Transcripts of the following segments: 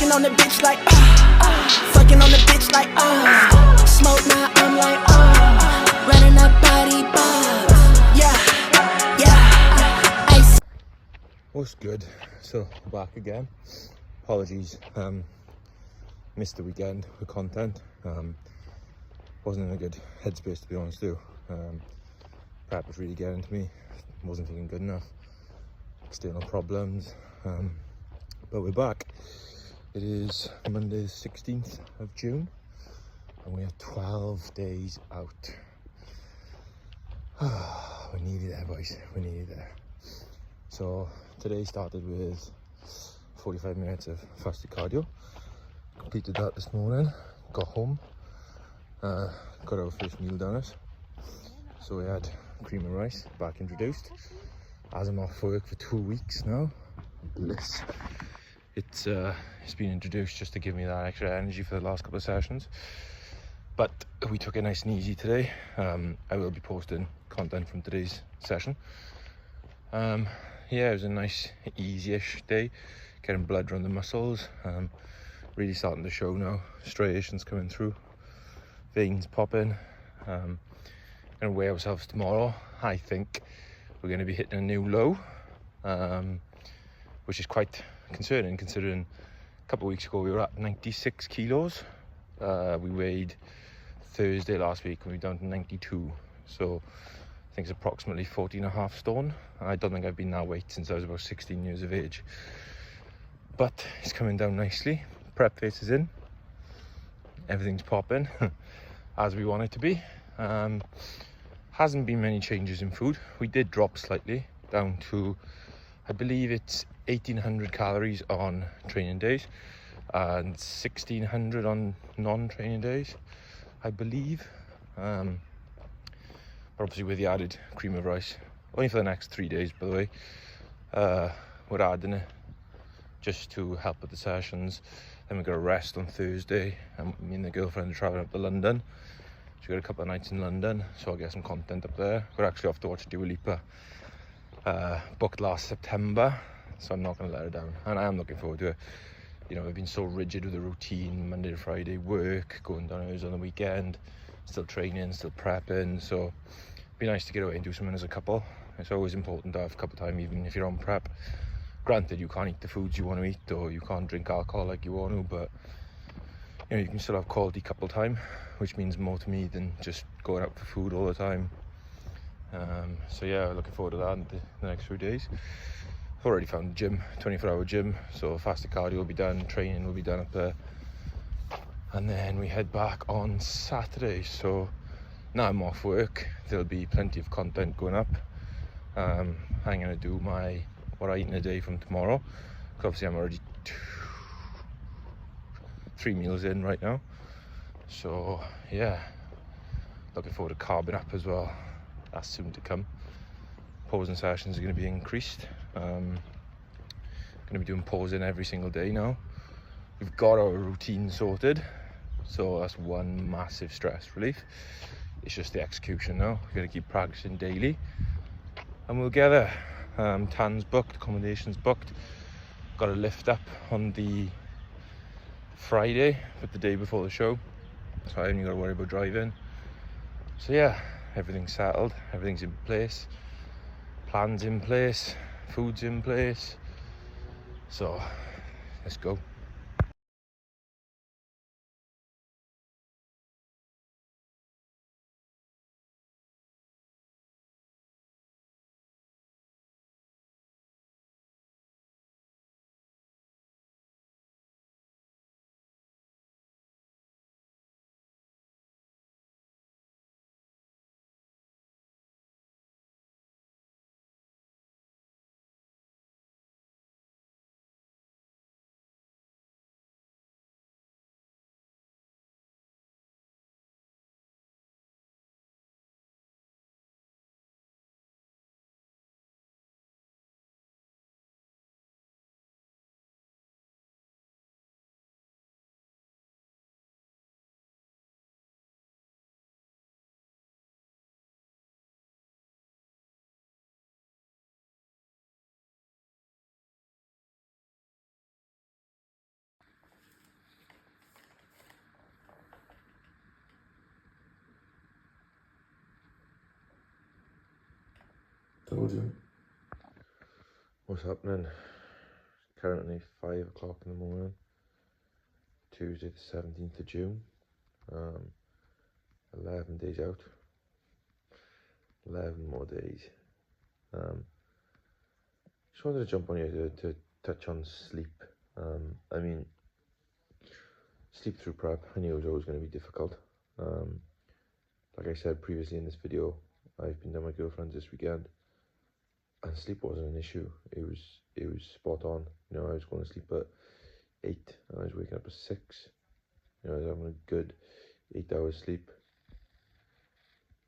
Fucking on the bitch like fucking on the bitch like smoke now I'm like running up body bars. Yeah, yeah. Ice. What's good? So back again. Apologies, missed the weekend with content. Wasn't in a good headspace, to be honest too. Prep was really getting to me. Wasn't feeling good enough. External problems. But we're back. It is Monday the 16th of June and we are 12 days out. We're nearly there, boys. We're nearly there. So today started with 45 minutes of fasted cardio. Completed that this morning. Got home. Got our first meal done us. So we had cream and rice back introduced. As I'm off work for 2 weeks now. Bliss. It's been introduced just to give me that extra energy for the last couple of sessions. But we took it nice and easy today. I will be posting content from today's session. Yeah, it was a nice, easy-ish day. Getting blood around the muscles. Really starting to show now. Striations coming through. Veins popping. Gonna weigh ourselves tomorrow. I think we're going to be hitting a new low, which is quite concerning considering a couple of weeks ago we were at 96 kilos. We weighed Thursday last week and we were down to 92. So I think it's approximately 14.5 stone. I don't think I've been that weight since I was about 16 years of age. But it's coming down nicely. Prep face is in. Everything's popping as we want it to be. Hasn't been many changes in food. We did drop slightly down to, I believe it's 1800 calories on training days and 1600 on non-training days, I believe. But obviously with the added cream of rice, only for the next 3 days, by the way. We're adding it just to help with the sessions. Then we're going to rest on Thursday, and me and the girlfriend are traveling up to London. She got a couple of nights in London, so I'll get some content up there. We're actually off to watch Dua Lipa, booked last September, so I'm not going to let her down, and I am looking forward to it. You know, I've been so rigid with the routine, Monday to Friday work, going down hours on the weekend, still training, still prepping, so it'd be nice to get away and do something as a couple. It's always important to have a couple time, even if you're on prep. Granted, you can't eat the foods you want to eat, or you can't drink alcohol like you want to, but you know, you can still have quality couple time, which means more to me than just going out for food all the time. So yeah, looking forward to that in the next few days. I've already found a gym, 24-hour gym, so fasted cardio will be done, training will be done up there, and then we head back on Saturday. So now I'm off work, there'll be plenty of content going up. I'm gonna do what I eat in a day from tomorrow, because obviously I'm already 3 meals in right now. So yeah, looking forward to carving up as well. That's soon to come. Posing sessions are going to be increased. Going to be doing posing every single day now. We've got our routine sorted, so that's one massive stress relief. It's just the execution now. We're going to keep practicing daily and we'll get there. Tan's booked, accommodations booked. Got a lift up on the Friday, but the day before the show, so I haven't got to worry about driving. So yeah, everything's settled, everything's in place, plans in place, food's in place, so let's go. Told you. What's happening? Currently 5 o'clock in the morning, Tuesday the 17th of June. 11 days out. 11 more days. Just wanted to jump on here to touch on sleep. I mean, sleep through prep, I knew it was always going to be difficult. Like I said previously in this video, I've been down with my girlfriend's this weekend, and sleep wasn't an issue. It was spot on. You know, I was going to sleep at 8 and I was waking up at 6. You know, I was having a good 8 hours sleep.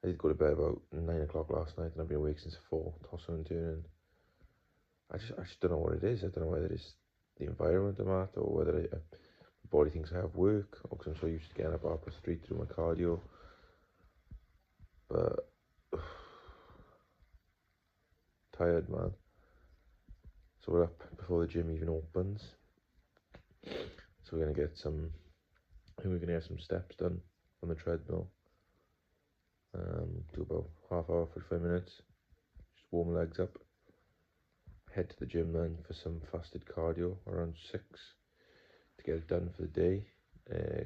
I did go to bed about 9 o'clock last night, and I've been awake since 4, tossing and turning. I just don't know what it is. I don't know whether it's the environment I'm at, or whether my body thinks I have work, or because I'm so used to getting up at 3 to do my cardio. But tired, man. So we're up before the gym even opens. So we're gonna get some. I think we're gonna get some steps done on the treadmill. Do about half hour, 45 minutes. Just warm legs up. Head to the gym then for some fasted cardio around 6 to get it done for the day.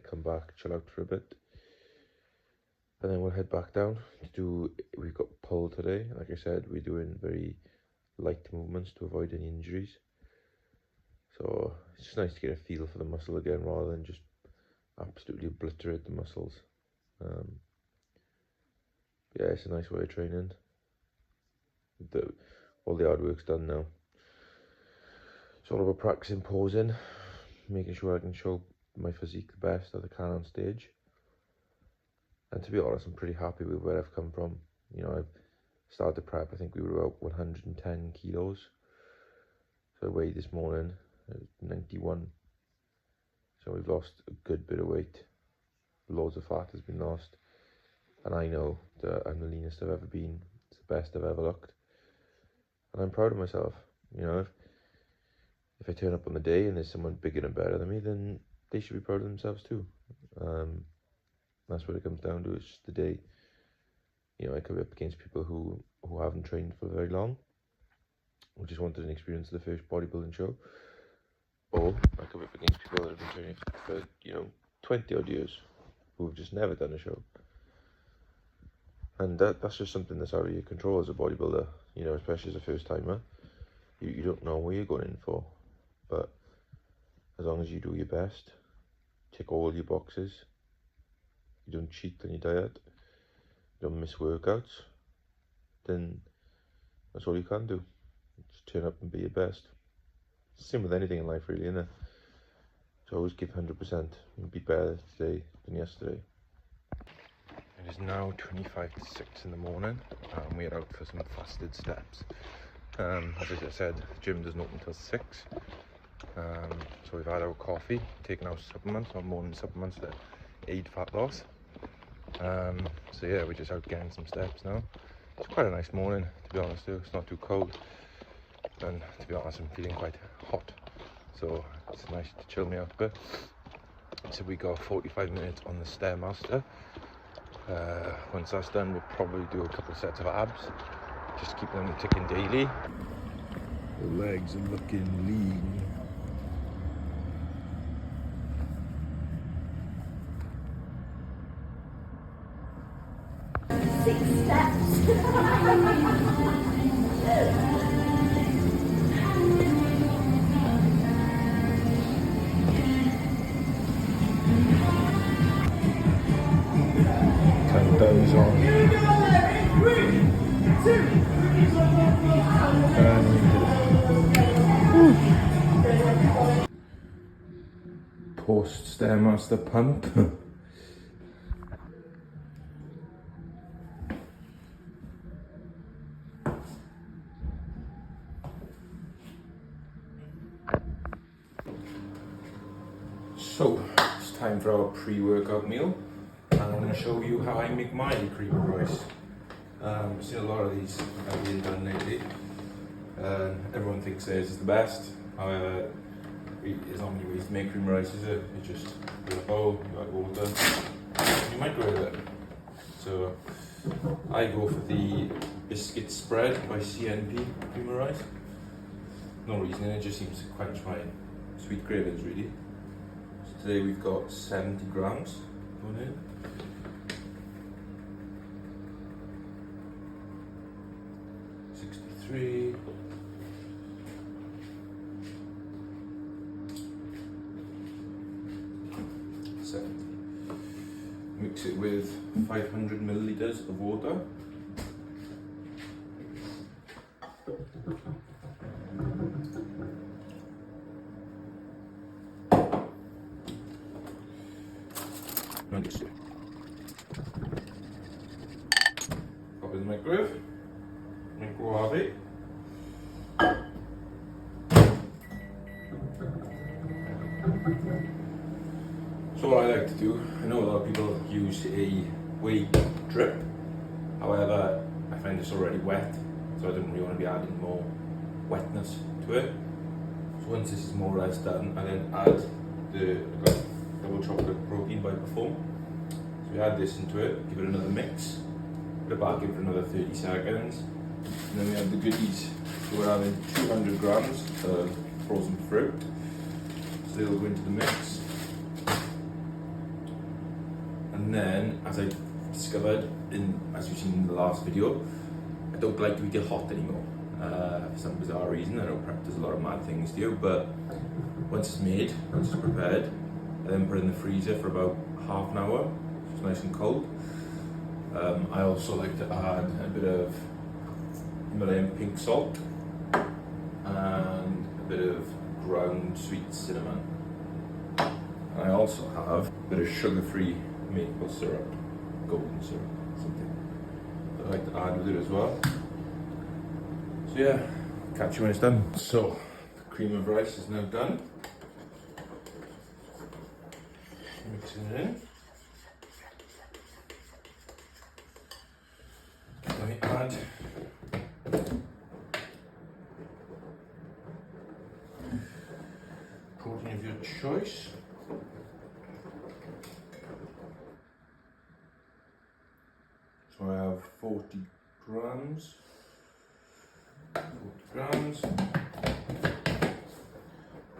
Come back, chill out for a bit, and then we'll head back down to do. We've got pull today. Like I said, we're doing very light movements to avoid any injuries. So it's just nice to get a feel for the muscle again, rather than just absolutely obliterate the muscles. Yeah, it's a nice way of training. All the hard work's done now. It's all about practicing posing, making sure I can show my physique the best that I can on stage. And to be honest, I'm pretty happy with where I've come from. You know, I've started the prep, I think we were about 110 kilos. So I weighed this morning, 91. So we've lost a good bit of weight. Loads of fat has been lost. And I know that I'm the leanest I've ever been. It's the best I've ever looked. And I'm proud of myself. You know, if I turn up on the day and there's someone bigger and better than me, then they should be proud of themselves too. That's what it comes down to. It's just the day. You know, I could be up against people who haven't trained for very long, who just wanted an experience of the first bodybuilding show. Or I could be up against people that have been training for, you know, 20 odd years, who've just never done a show. And that's just something that's out of your control as a bodybuilder, you know, especially as a first timer. You don't know what you're going in for. But as long as you do your best, tick all your boxes, you don't cheat on your diet, you don't miss workouts, then that's all you can do. Just turn up and be your best. Same with anything in life, really, isn't it? So always give 100% and be better today than yesterday. It is now 25 to 6 in the morning, and we are out for some fasted steps. As I said, the gym doesn't open until 6. So we've had our coffee, taken our supplements, our morning supplements to aid fat loss. So yeah, we're just out getting some steps now. It's quite a nice morning, to be honest too. It's not too cold, and to be honest, I'm feeling quite hot, so it's nice to chill me out a bit. So we got 45 minutes on the Stairmaster. Once that's done, we'll probably do a couple of sets of abs, just keep them ticking daily. The legs are looking lean. Those on. Post Stairmaster pump. So it's time for our pre-workout meal. And I'm going to show you how I make my cream of rice. I've seen a lot of these being done lately. Everyone thinks theirs is the best. However, there's not many ways to make cream of rice, is it? You just put a bowl, you add water, and you microwave it. So I go for the biscuit spread by CNP Cream of Rice. No reason, it just seems to quench my sweet cravings really. So today we've got 70 grams going in. Three. 70. Mix it with 500 milliliters of water. And mix it. Pop in the microwave. Microwave. So what I like to do, I know a lot of people use a whey drip, however I find this already wet, so I don't really want to be adding more wetness to it. So once this is more or less done, I then add the double chocolate protein by Perform. So we add this into it, give it another mix, put it back in for another 30 seconds, and then we have the goodies. So we're having 200 grams of frozen fruit, so they'll go into the mix. And then, as I discovered, as you've seen in the last video, I don't like to eat it hot anymore. For some bizarre reason, I know prep does a lot of mad things to you, but once it's made, once it's prepared, I then put it in the freezer for about half an hour, so it's nice and cold. I also like to add a bit of Himalayan pink salt and a bit of ground sweet cinnamon. And I also have a bit of sugar-free maple syrup, golden syrup, something that I like to add with it as well. So yeah, catch you when it's done. So, the cream of rice is now done. Mixing it in. Let me add protein of your choice. So I have 40 grams. 40 grams.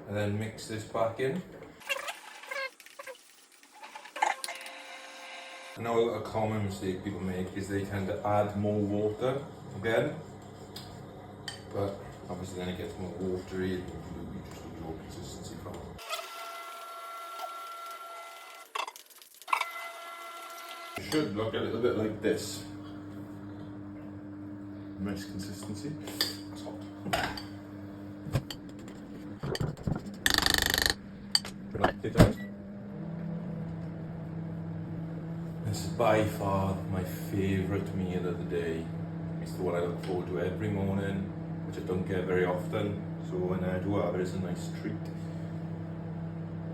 And then mix this back in. I know a common mistake people make is they tend to add more water again, but obviously then it gets more watery and you just lose your consistency from it. It should look a little bit like this. Nice consistency. It's hot. This is by far my favourite meal of the day. It's the one I look forward to every morning, which I don't get very often. So when I do have it, it's a nice treat.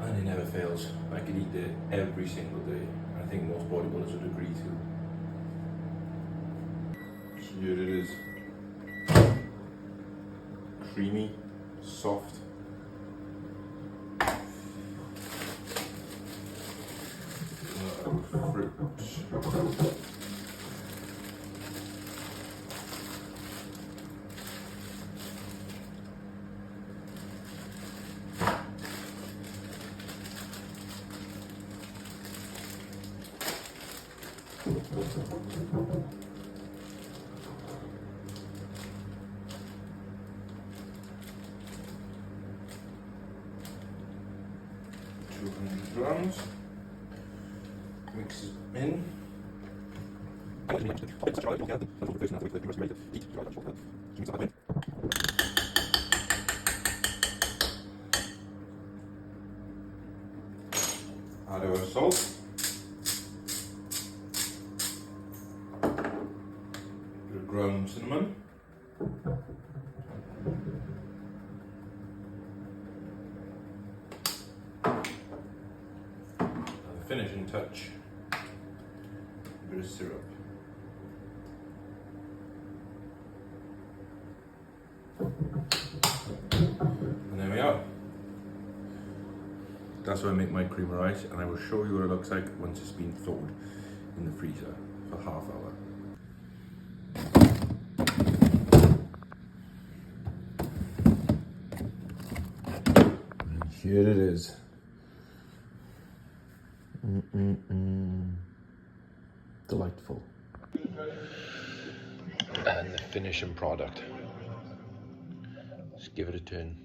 And it never fails. I could eat it every single day. I think most bodybuilders would agree to. So here it is. Creamy, soft. Fruit. Grams. Mix it in. Add our salt. Bit of ground cinnamon. Finishing touch, a bit of syrup. And there we are. That's how I make my cream of rice, and I will show you what it looks like once it's been thawed in the freezer for half hour. Here it is. Delightful. And the finishing product. Just give it a turn.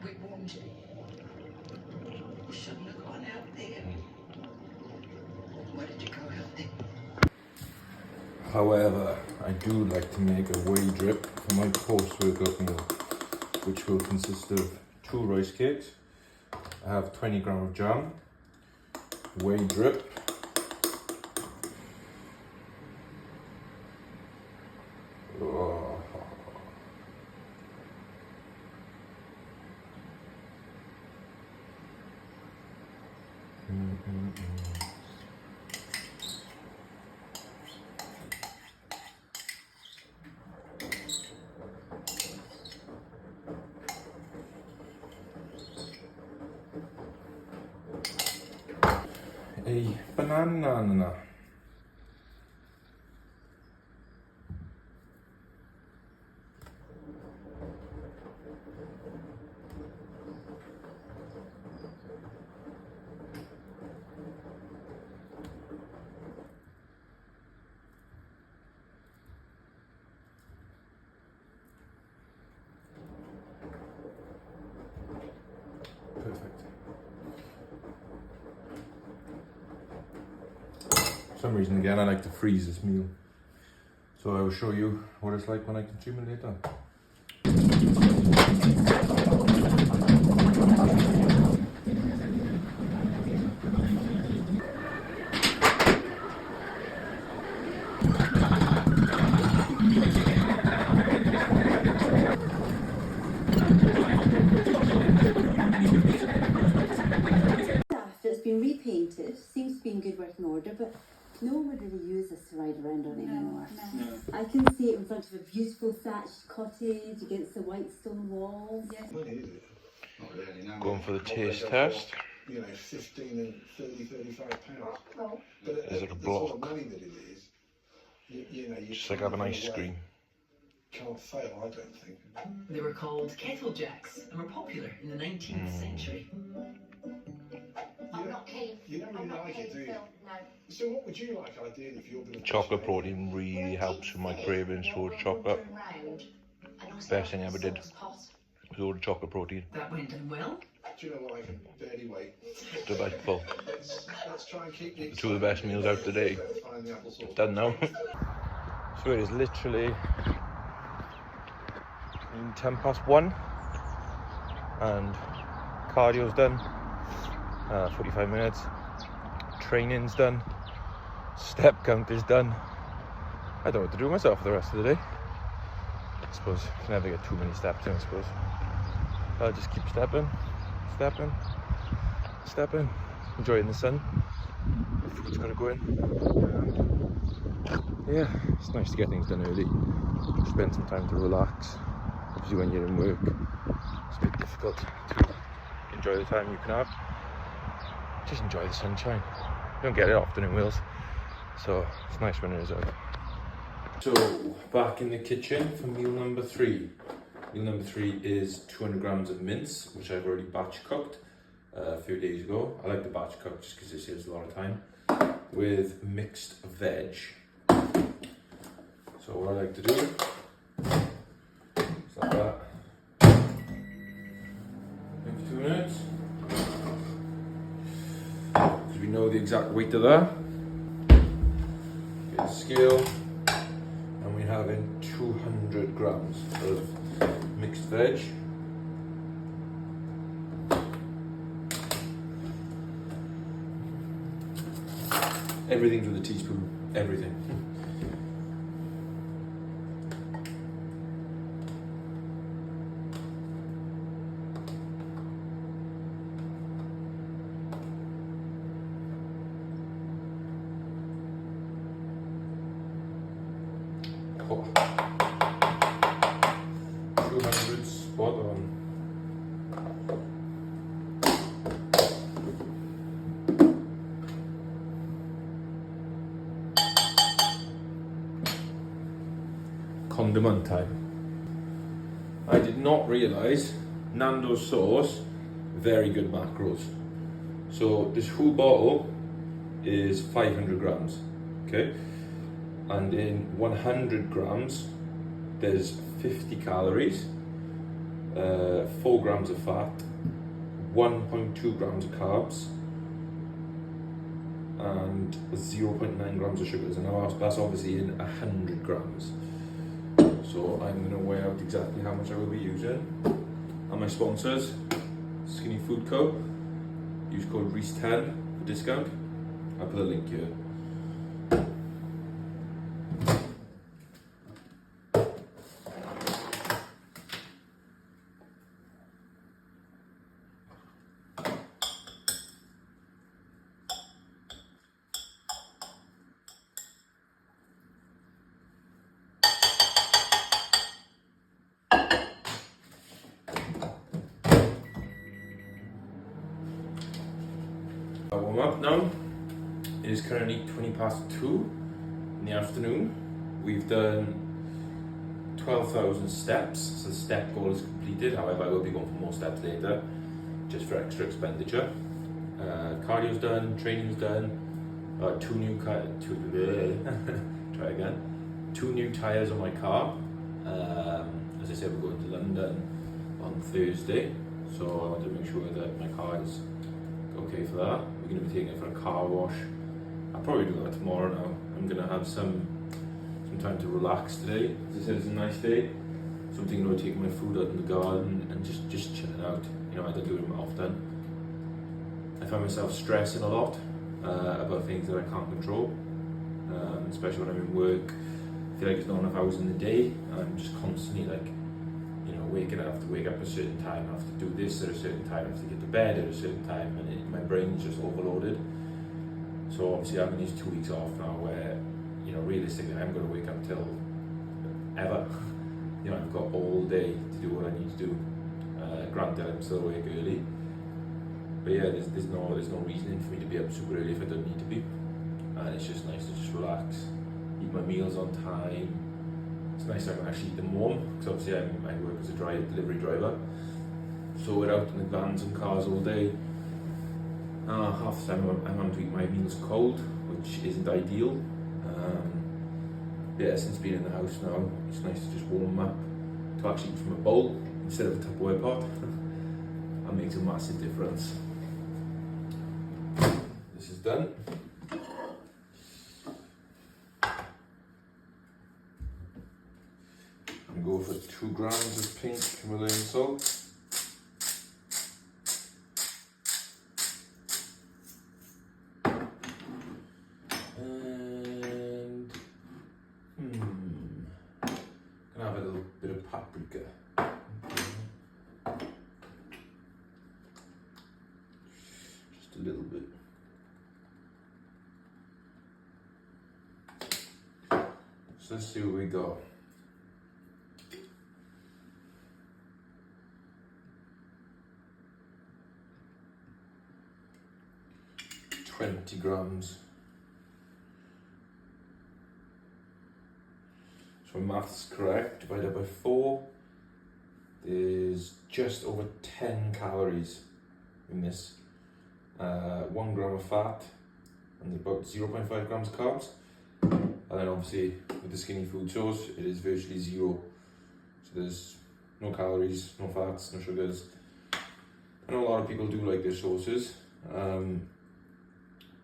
We warned you. You shouldn't have gone out there. Why did you go out there? However, I do like to make a whey drip for my post-workout meal, which will consist of 2 rice cakes. I have 20 grams of jam, whey drip, a banana. Perfect. For some reason again I like to freeze this meal. So I will show you what it's like when I consume it later. It's been repainted, seems to be in good working order, but no one would really use this to ride around on anymore. I can see it in front of a beautiful thatched cottage against the white stone walls. Going for the taste test. You know, 15 and 30, 35 pounds. But Is it a the block? sort of money that it is, you know, you Just like having ice cream. can't fail, I don't think. They were called kettle jacks and were popular in the 19th century. I'm not keen. You don't really I'm not like keen, it, do you? Phil. No. So what would you like ideally if you're going to... Chocolate protein really helps with my cravings towards chocolate. Best thing I ever did. With all the chocolate protein. That went down well. Do you know what, I can barely wait. Delightful. Let's try and keep the... 2 of the best meals out today. Find the applesauce. Done now. So it is literally 1:10 and cardio's done, 45 minutes, training's done, step count is done. I don't know what to do with myself for the rest of the day. I suppose you can never get too many steps in, I suppose. I'll just keep stepping, enjoying the sun. The food's gonna go in. Yeah, it's nice to get things done early, spend some time to relax. Obviously when you're in work, it's a bit difficult to enjoy the time you can have. Just enjoy the sunshine. You don't get it often in Wales, so it's nice when it is out. So, back in the kitchen for meal number 3. Meal number 3 is 200 grams of mince, which I've already batch cooked a few days ago. I like the batch cook just because it saves a lot of time. With mixed veg. So what I like to do is like that. Maybe 2 minutes. So we know the exact weight of that. Get a scale, and we're having 200 grams of mixed veg. Everything's with a teaspoon. Everything. Oh. 200 spot on. Condiment time. I did not realise Nando's sauce, very good macros. So this whole bottle is 500 grams, okay? And in 100 grams, there's 50 calories, 4 grams of fat, 1.2 grams of carbs, and 0.9 grams of sugars. And now that's obviously in 100 grams. So I'm going to weigh out exactly how much I will be using. And my sponsors, Skinny Food Co. Use code REESE10 for discount. I'll put a link here. I warm up now. It is currently 2 in the afternoon. We've done 12,000 steps, so the step goal is completed. However, I will be going for more steps later, just for extra expenditure. Cardio's done, training's done. Two new tires on my car. As I said, we're going to London on Thursday, so I want to make sure that my car is okay for that. We're going to be taking it for a car wash. I'll probably do that tomorrow now. I'm going to have some time to relax today. As I said, it's a nice day, so I'm thinking about taking my food out in the garden and just chilling out. You know, I don't do it often. I find myself stressing a lot about things that I can't control, especially when I'm in work. I feel like there's not enough hours in the day, and I'm just constantly like, you know, waking up, I have to wake up at a certain time, I have to do this at a certain time, I have to get to bed at a certain time, and my brain's just overloaded. So obviously having these 2 weeks off now where, you know, realistically I'm going to wake up till ever. You know, I've got all day to do what I need to do. Granted, I'm still awake early, but yeah, there's no reasoning for me to be up super early if I don't need to be. And it's just nice to just relax, eat my meals on time. It's nice that I can actually eat them warm, because obviously I work as a delivery driver, so we're out in the vans and cars all day. Half the time I'm having to eat my meals cold, which isn't ideal. Yeah, since being in the house now, it's nice to just warm up, to actually eat from a bowl instead of a Tupperware pot. That makes a massive difference. This is done. I'm going to go for 2 grams of pink Himalayan salt. And gonna have a little bit of paprika. Just a little bit. So let's see what we got. $20 grams. So my maths correct, divided by 4, there's just over 10 calories in this. 1 gram of fat and about 0.5 grams of carbs. And then obviously with the Skinny Food sauce, it is virtually 0. So there's no calories, no fats, no sugars. I know a lot of people do like their sauces,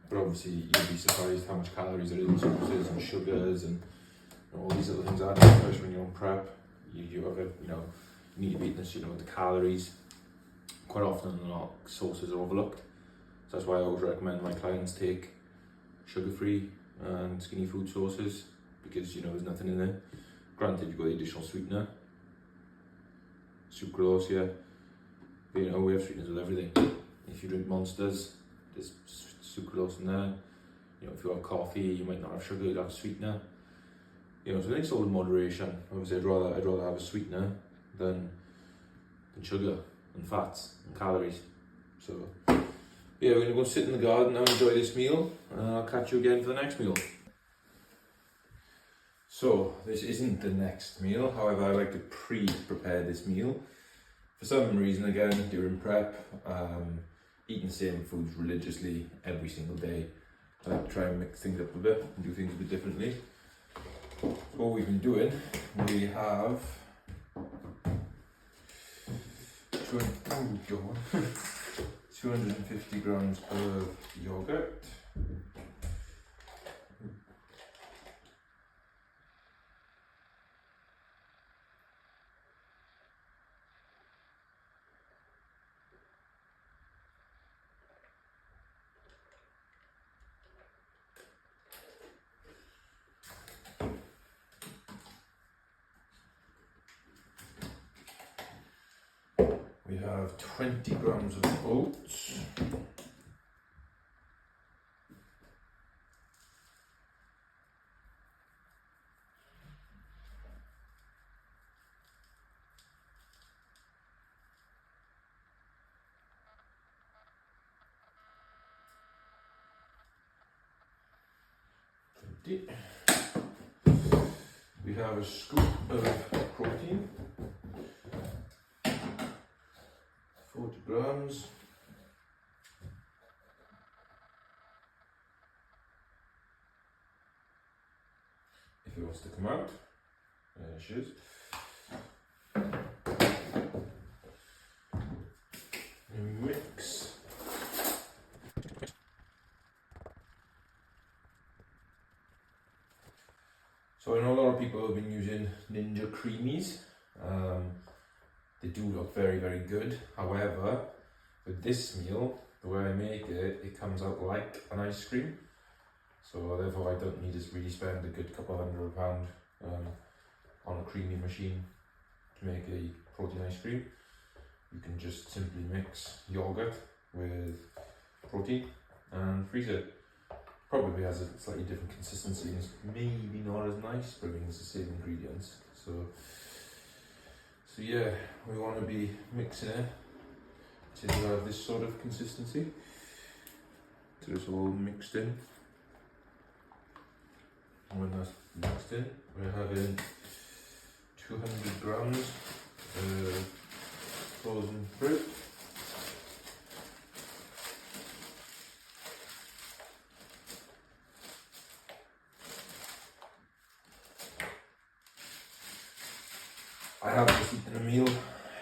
but obviously you'd be surprised how much calories there is in sauces and sugars and all these little things add, especially when you're on prep. You have a, you know, you need to be eating this, you know, the calories. Quite often a lot of sauces are overlooked. So that's why I always recommend my clients take sugar-free and Skinny Food sauces, because, you know, there's nothing in there. Granted, you've got the additional sweetener, sucralose here, but, you know, we have sweeteners with everything. If you drink Monsters, there's sucralose in there. You know, if you have coffee, you might not have sugar, you'll have sweetener. You know, so I think it's all in moderation. Obviously, I'd rather have a sweetener than sugar and fats and calories. So yeah, we're gonna go sit in the garden now, enjoy this meal, and I'll catch you again for the next meal. So this isn't the next meal, however I like to pre-prepare this meal for some reason, again, during prep, eating the same foods religiously every single day. I like to try and mix things up a bit and do things a bit differently. So what we've been doing, we have 250 grams of yogurt. We have 20 grams of oats. We have a scoop of protein, 40 grams. If it wants to come out, there it is. And mix. So I know a lot of people have been using Ninja Creamies. They do look very, very good. However, with this meal, the way I make it, it comes out like an ice cream. So therefore I don't need to really spend a good couple of £100 on a creamy machine to make a protein ice cream. You can just simply mix yogurt with protein and freeze it. Probably has a slightly different consistency and it's maybe not as nice, but I mean it's the same ingredients. So yeah, we want to be mixing it to have this sort of consistency. So it's all mixed in. And when that's mixed in, we're having 200 grams of frozen fruit. I have just eaten a meal,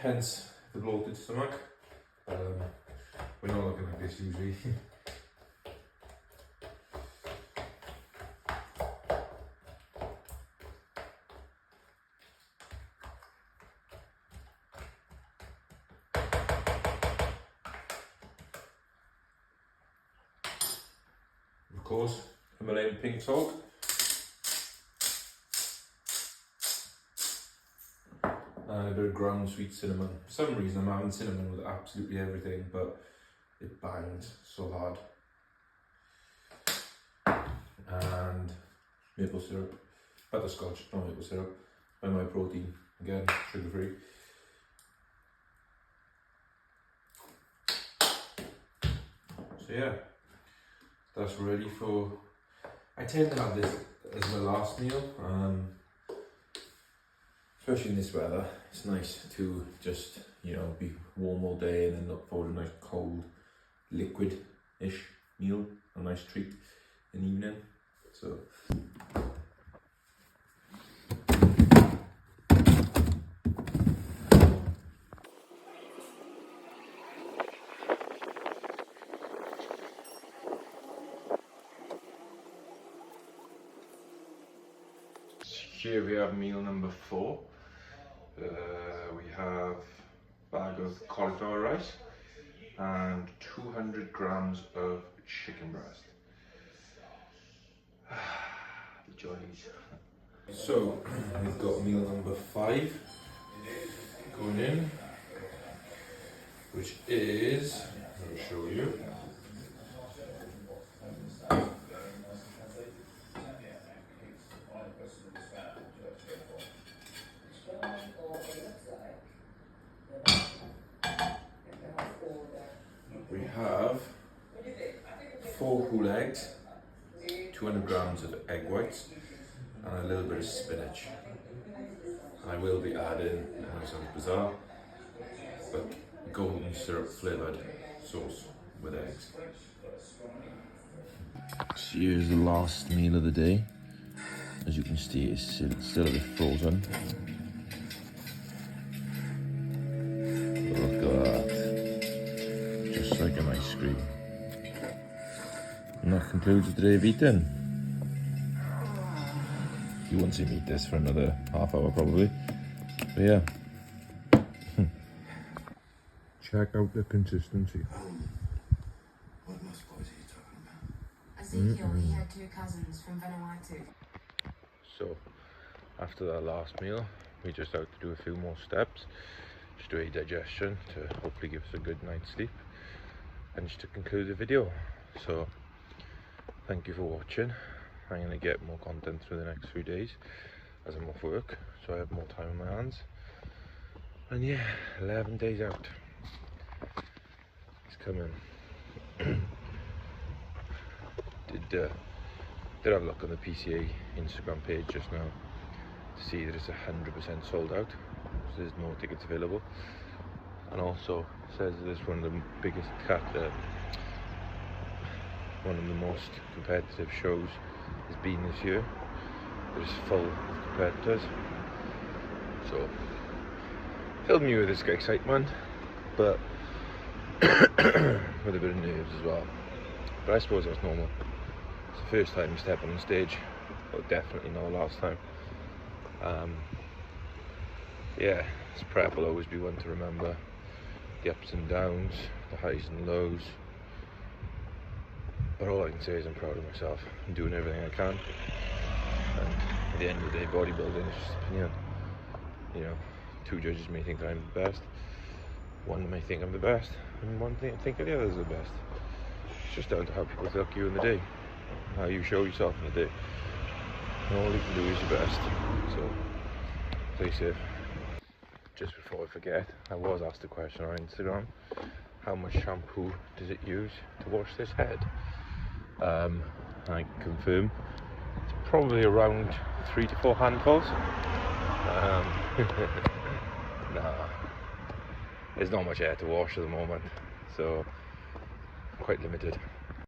hence the bloated stomach. We're not looking like this usually. Of course, Himalayan pink salt. And a bit of ground sweet cinnamon. For some reason I'm having cinnamon with absolutely everything, but it bangs so hard. And maple syrup, butterscotch, not maple syrup, and my protein, again, sugar free. So yeah, that's ready for, I tend to have this as my last meal. Especially in this weather, it's nice to just, you know, be warm all day and then look forward to a nice cold, liquid-ish meal, a nice treat in the evening. So. Here we have meal number 4. We have a bag of cauliflower rice and 200 grams of chicken breast. The joys. So we've got meal number 5 going in, which is, let me show you. We have 4 whole eggs, 200 grams of egg whites, and a little bit of spinach. I will be adding, it sounds bizarre, but golden syrup flavoured sauce with eggs. So here's the last meal of the day. As you can see, it's still a bit frozen. Look at that. Just like an ice cream. And that concludes the day of eating. You won't see me eat this for another half hour probably. But yeah. Check out the consistency. What most boys are you talking about? Ezekiel, he had 2 cousins from Vanuatu. So after that last meal, we just out to do a few more steps, just do a digestion to hopefully give us a good night's sleep, and just to conclude the video. So thank you for watching. I'm going to get more content through the next few days as I'm off work, so I have more time on my hands. And yeah, 11 days out. It's coming. Did have a look on the PCA Instagram page just now to see that it's 100% sold out, so there's no tickets available. And also says that it's one of the biggest one of the most competitive shows has been this year. It's full of competitors, so filled me with this excitement, but with a bit of nerves as well. But I suppose that's normal. It's the first time stepping on stage, but definitely not the last time. Yeah, this prep will always be one to remember. The ups and downs, the highs and lows. But all I can say is I'm proud of myself. I'm doing everything I can. And at the end of the day, bodybuilding is just opinion. You know, 2 judges may think that I'm the best. One may think I'm the best, and one may think the other is the best. It's just down to how people look at you in the day, how you show yourself in the day. And all you can do is your best. So, stay safe. Just before I forget, I was asked a question on Instagram. How much shampoo does it use to wash this head? I can confirm it's probably around 3 to 4 handfuls. Nah, there's not much hair to wash at the moment, so quite limited.